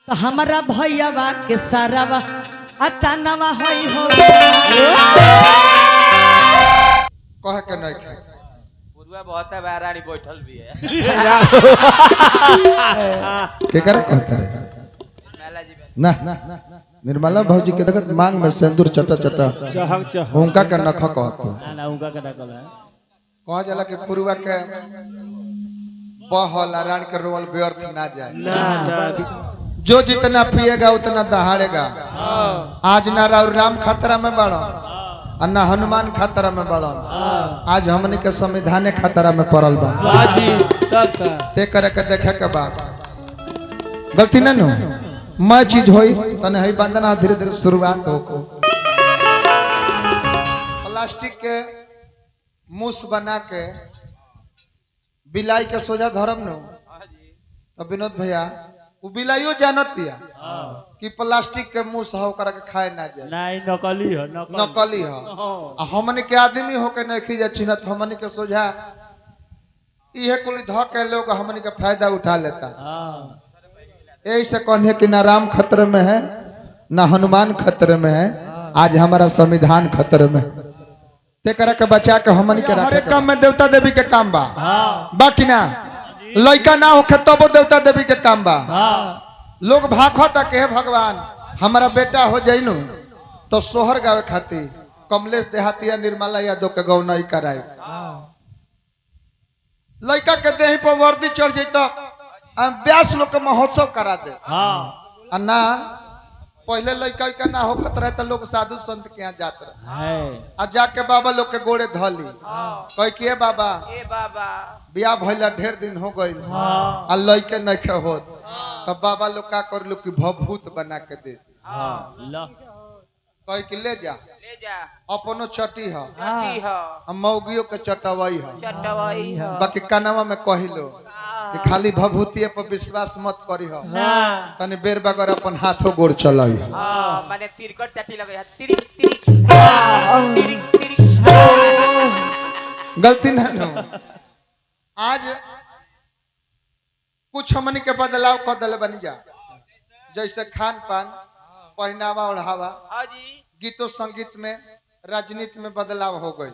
तो हमारा भैया के सारावा अतनवा होई हो कह के नहीं खाए पूर्वा बहुत है रानी बैठल भी है केकरा कहता रे मेला जी में ना निर्मला भौजी के देखत मांग में सिंदूर चटा चटा चहक चहक उनका के नख कहतो ना उनका का डकल है कह जाला कि पूर्वा के बहल रान के रोवल व्यर्थ ना जाए ना ना जो जितना पिएगा उतना दहाड़ेगा आज ना राम खतरा में बढ़ो और ना हनुमान खतरा में बढ़ो आज हमनी के संविधान खतरा में पड़ल बा बाजी तब का ते करे के देखे के बाद गलती ना नो मैं चीज होई तने हई बंदना धीरे धीरे शुरुआत होको प्लास्टिक के मूस बना के बिलाई के सोजा धर्म नो तो विनोद भैया वो बिलाइयो जानत दिया कि प्लास्टिक के मुंह से होकर के खाए ना जाए नहीं नकली है नकली हो आ हमनी के आदमी होके नहीं खींचे चिन्हत हमनी के सोझा इहे कुल ध के लोग हमनी के फायदा उठा लेता यही से कहने कि ना राम खतरे में है ना हनुमान खतरे में है आज हमारा संविधान खतरे में ते करे के बचा के हमनी के हर एक काम में देवता देवी के काम बा बाकी ना लड़का ना होखे तब देवता देवी के काम बा लोग भाखो तक हे भगवान हमारा बेटा हो जाइनु तो सोहर गावे खाती कमलेश देहातिया निर्मला यादव के गौनाई कराए लड़का के देही पर वर्दी चढ़ जाता व्यास लोग के महोत्सव करा दे आ ना पहले लड़का का ना होखत रहे तो लोग साधु संत के यहाँ जात रहे आ जाके बाबा लोग के गोड़े धली कह के बाबा बियाह भइला ढेर दिन हो गई आ लइके नहीं होत तब बाबा लोग का कर लो कि भभूत बना के दे कह के ले जा अपनो चटी ह मौगियो के चटवई ह बाकी कनवा में कहिलो कि खाली भभूतिए पर विश्वास मत करी हो तनी बेर बगर अपन हाथों गोड़ चलाई माने तिरकट चाटी लगे है तिरिक तिरिक गलती ना नो आज कुछ हमनी के बदलाव कर दले बनी जा जैसे खान पान पहनावा ओढ़ावा गीतों संगीत में राजनीति में बदलाव हो गई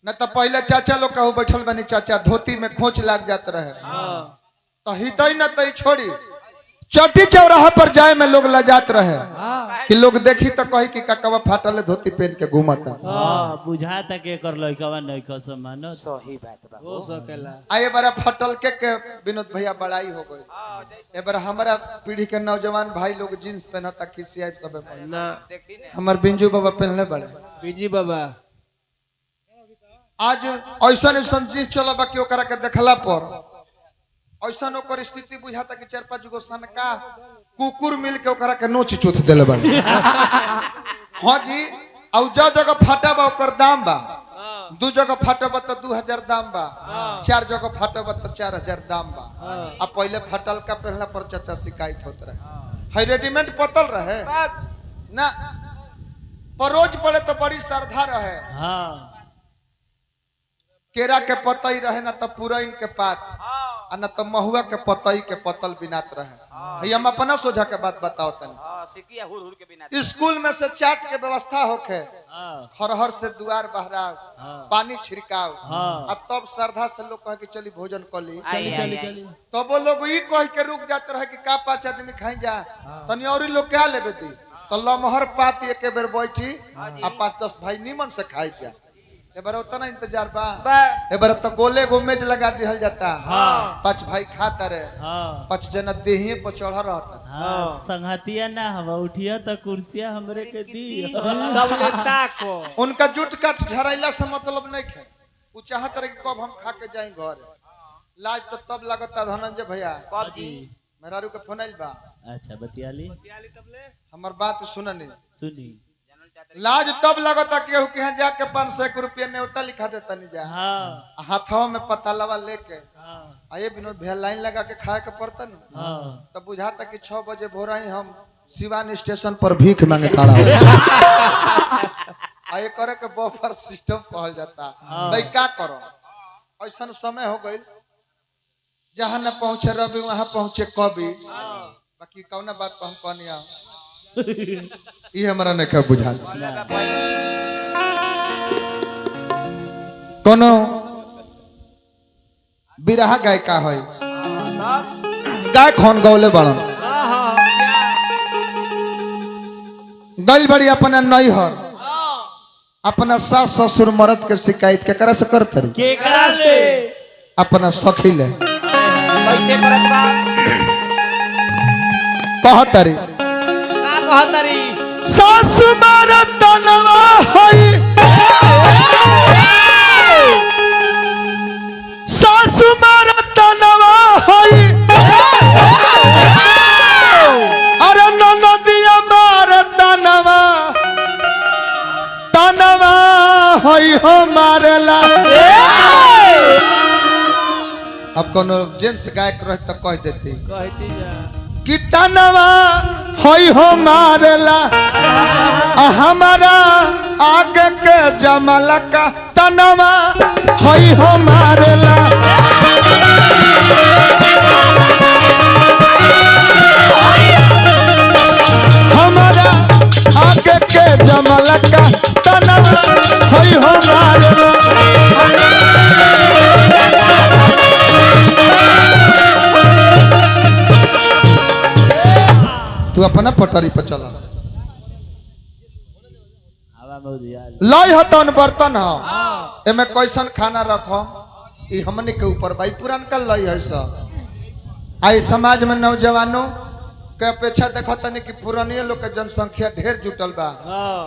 न तो पहले चाचा लोग कहू बैठल बनी चाचा धोती में खोच लाग जात रहे तो हितई न तई छोड़ी चटी चौराहा पर जाए में लोग लजात रहे कि लोग देखी तो कही कि ककवा फाटल धोती पहन के घूमता बुझा तक एकर लइकवा नहीं ख सम्मान सही बात बा हो सकेला आए बार फटल के विनोद भैया बड़ाई हो गई ए बार हमारा पीढ़ी के नौजवान भाई लोग जींस पहनता किसी सब ना हमार बिंजू बाबा पहनले बड़े बीजी बाबा आज ऐसा ऐसा चीज चल बाकी ओकरा के देखला पर ऐसा ओकर स्थिति बुझाता कि 4-5 गो सनका कुकुर मिल के ओकरा के नोच चोथ देले बा हां जी औ जगह फाटा बा ओकर दाम बा 2 जगह फाटा बा त 2000 दाम बा 4 जगह फाटा बा त 4000 दाम बा आ पहले फटल का पहला पर चाचा शिकायत होत रहे है रेडीमेड पतल रहे ना परोज पड़े तो बड़ी श्रद्धा रहे केरा के पतई रहे ना तो पुरैन के पात आ ना तो महुआ के पतई के पतल बिनात रहे हम अपना सोझा के बात बताओ तनी सिकिया हुर के बिना स्कूल में से चाट के व्यवस्था होखे खरहर से दुआर बहराव पानी छिड़काव आ तब श्रद्धा से लोग कहे कि चली भोजन कर ली तब वो लोग ई कह के रुक जाते रहे कि का 5 आदमी खाई जा तनी और लोग क्या लेबे दी तो लमहर पात एक बेर बैठी आ 5-10 भाई निमन से खाई जा एबार उतना इंतजार बा एबार तो गोले गोमेज लगा दिहल जाता 5 भाई खाता रे 5 जना देहिए पर चढ़ रहता संगतिया ना हवा उठिया त कुर्सिया हमरे के दी तब ले ताको उनका जुट काट झरैला से मतलब नहीं खे उ चाहत रहे कि कब हम खा के जाई घर लाज तो तब लगता धनंजय भैया कब जी मेहरारू के फोन आइल बा अच्छा बतियाली तब ले हमर बात सुननी सुनी लाज तब लगता केहू के यहाँ जाके 500 रुपया न्योता लिखा देता नहीं जा हाथों में पतालवा लेके आये विनोद भैया लाइन लगा के खाए के पड़ता न तब बुझाता कि 6 बजे भोरा ही हम सिवान स्टेशन पर भीख मांगे खड़ा हो आये करे के बफर सिस्टम कहल जाता भाई क्या करो ऐसा समय हो गई जहाँ न पहुंचे रवि वहां पहुंचे कवि बाकी कौना बात पर हम कहनिया ये हमारा नहीं खा बुझा कोनो बिरहा गायिका है गायक होन गौले बड़न गल बड़ी अपना नैहर अपना सास ससुर मर्द के शिकायत केकरा से करत रही केकरा से अपना सखी ले कैसे करत बा कहत रही का कहतरी सास मर्द तनवा होई सास मर्द तनवा होई अरे ननदिया मार तनवा तनवा होई हो मारला अब कोनो जेंट्स गायक रह तो कह देती कहती जा कि तनवा होई हो मारला हमारा आगे के जमला का तनवा होई हो मारला हमारा आगे के जमला का तनवा होई हो मारला तू अपना पटरी पर चला हवा बहुत यार लय हतन बर्तन हो एमे कैसन खाना रखो ई हमने के ऊपर भाई पुरानका लय है सब आई समाज में नौजवानों के अपेक्षा देखो तनी कि पुरानिया लोग के जनसंख्या ढेर जुटल बा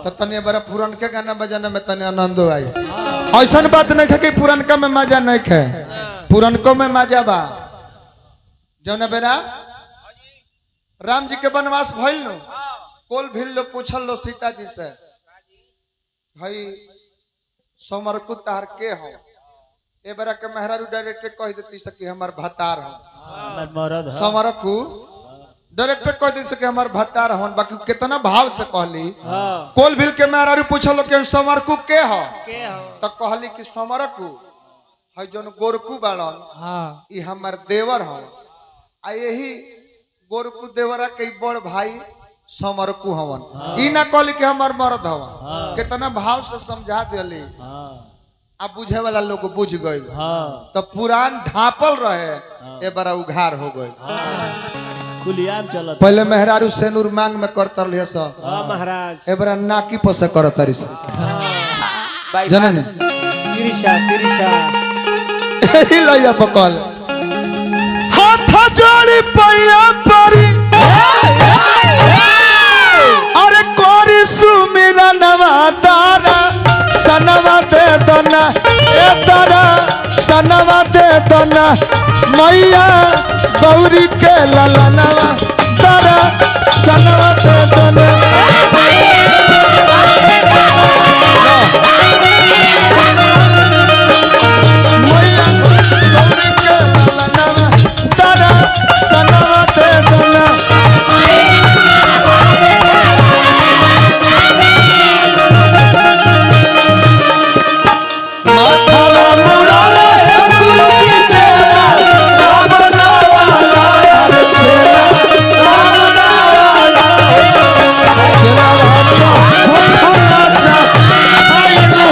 तो तनी बड़ा पुरान के गाना बजाना में तनी आनंद आई ऐसन बात नहीं है कि पुरानका में मजा नहीं है पुरानको में मजा बा जौन बेरा राम जी के वनवास भइल नो कोल भिल लो पूछल लो सीता जी से भाई समरकु तार के हो ए बरा के मेहरारू डायरेक्ट कह देती सके हमार भतार हो हमर मरद है समरकु डायरेक्ट कह देती सके हमार भतार हो बाकी कितना भाव से कहली कोल भिल के मेहरारू पूछल लो कि समरकु के हो तो कहली कि समरकु है जोन गोरकु बाड़न हां ई हमार देवर हो आ यही गोरकु देवरा के बड़ भाई समरकु हवन ई ना कहली कि हमार मर्द हवन कितना भाव से समझा दिली हां अब बुझे वाला लोग बुझ गए हां तो पुरान ढापल रहे ए बड़ा उघार हो गए खुलियाम चलत पहले मेहरारू सेनुर मांग में करत रही सब हां महाराज ए बड़ा नाकी पर से करत रही भाई जनन तिरिशा यही लइया पकल हाथ जोड़ी पैया परी अरे कोरी सुमिरा नवा तारा सनवा दे दना ए तारा सनवा दे दना मैया गौरी के ललनवा तारा सनवा दे दना मैया गौरी के ललनवा तारा सनवा दे दना माथावा मुड़ाला है गुरुजी चेला रावणा वाला हर चेला रावणा वाला चेला रावणा होना सा आई हो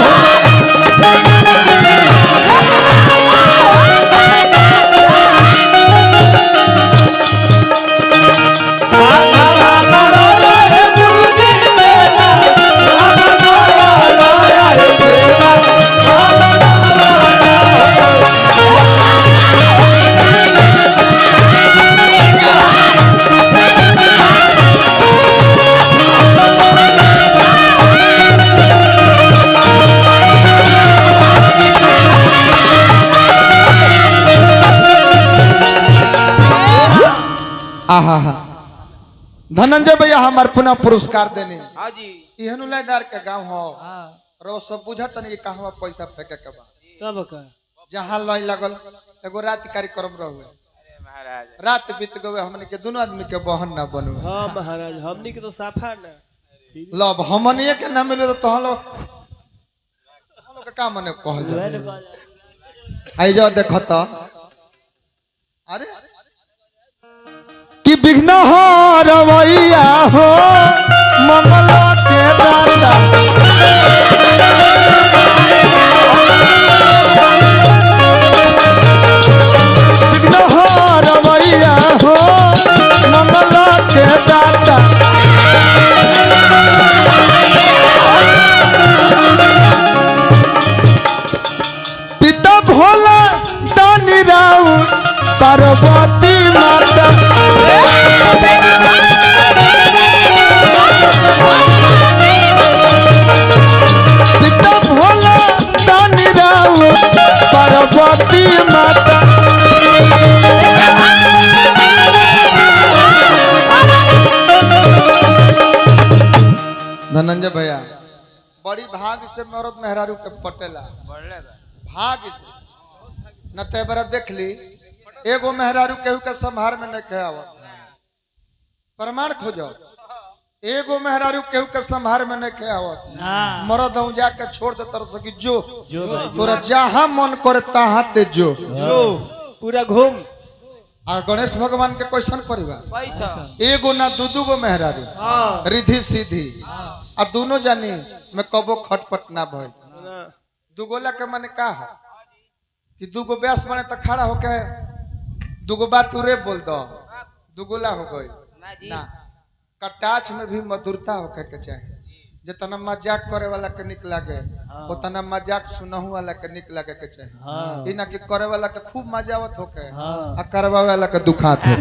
माथावा मुड़ाला है गुरुजी चेला रावणा वाला हर चेला रावणा आहा धनंजय भैया हमार पुनः पुरस्कार देने हाँ जी इहनु लाइदार के गांव हो रो सब बुझत नहीं कहवा पैसा फेंके के बा तब का जहां लय लगल एगो रात कार्यक्रम रहुए अरे महाराज रात बीत गए हमने के दोनों आदमी के बहन ना बनु हां महाराज हमनी के तो साफा ना लब हमनिए के ना मिले तो तहलो के का मने कहल जा आई जा देखत अरे कि विघ्न हो रवैया हो मंगल के दाता विघ्न हो रवैया हो मंगल के दाता पिता भोला दानी राउ पार्वती माता पिता भोला दानी राउ पार्वती माता धनंजय भैया बड़ी भाग से मरद मेहरारू के पटेला भाग से न तेबरा देख ली एगो मेहरारू केहू के संभार में नहीं कहे प्रमाण खोजो एगो मेहरारू केहू के संभार में नहीं कहे मरद हूँ जाके छोड़ दे तरह से कि जो तोरा जहाँ मन करे तहाँ ते जो पूरा घूम आ गणेश भगवान के क्वेश्चन परिवार एगो ना दू गो मेहरारू रिधि सीधी आ दोनों जानी मैं कबो खटपट ना भइल दुगोला के माने का है कि दूगो ब्यास बने तो खड़ा होके दूगो बात उरे बोल दो दुगोला हो गई ना कटाच में भी मधुरता होके के चाहिए जितना मजाक करे वाला के निक लागे उतना मजाक सुनहु वाला के निक लागे के चाहिए ई ना कि करे वाला के खूब मजा आवत होके आ करवा वाला के दुखात हो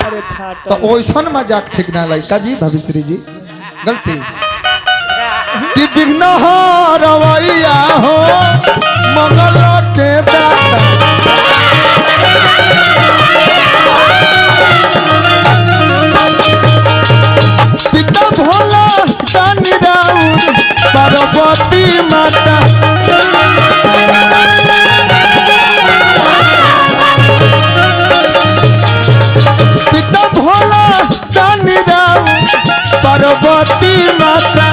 अरे फाट तो ओइसन मजाक ठीक ना लगी का जी भविश्री जी गलती कि विघ्न हो रवैया हो मंगल के दाता पिता भोला दानी राउर पार्वती माता पिता भोला दानी राउर पार्वती माता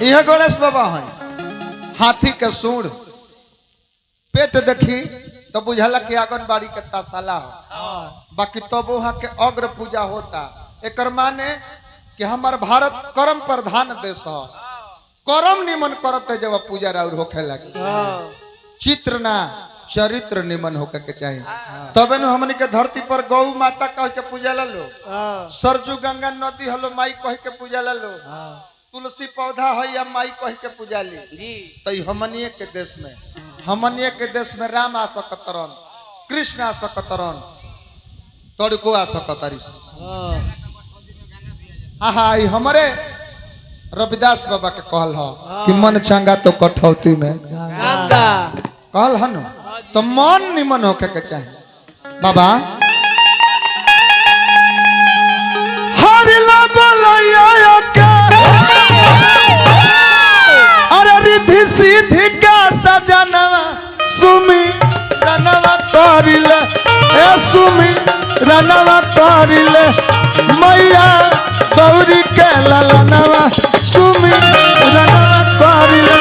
यह गणेश बाबा है हाथी के सूंड पेट देखी तो बुझला कि आंगनबाड़ी के तासाला हो बाकी तब तो वहां के अग्र पूजा होता एक माने कि हमार भारत कर्म प्रधान देश है कर्म निमन करते जब पूजा राउर होखे लगे चित्र ना चरित्र निमन होके के चाहिए तबे नु हमनी के धरती पर गौ माता कह के पूजा ला लो सरजू गंगा नदी हलो माई कह के पूजा ला लो तुलसी पौधा है या माई कह के पूजा ली तो हमनिए के देश में राम आ सकतरन कृष्ण आ सकतरन तड़को आ सकतरी आहा हमारे रविदास बाबा के कहल हो कि मन चंगा तो कठौती में गंगा कहल है न तो मन निमन होके के चाहिए बाबा हरिला बोलैया के अरे रिधि सीधी का सजनवा सुमी रनवा करिले ए सुमी रनवा करिले मैया गौरी के ललनवा सुमी रनवा करिले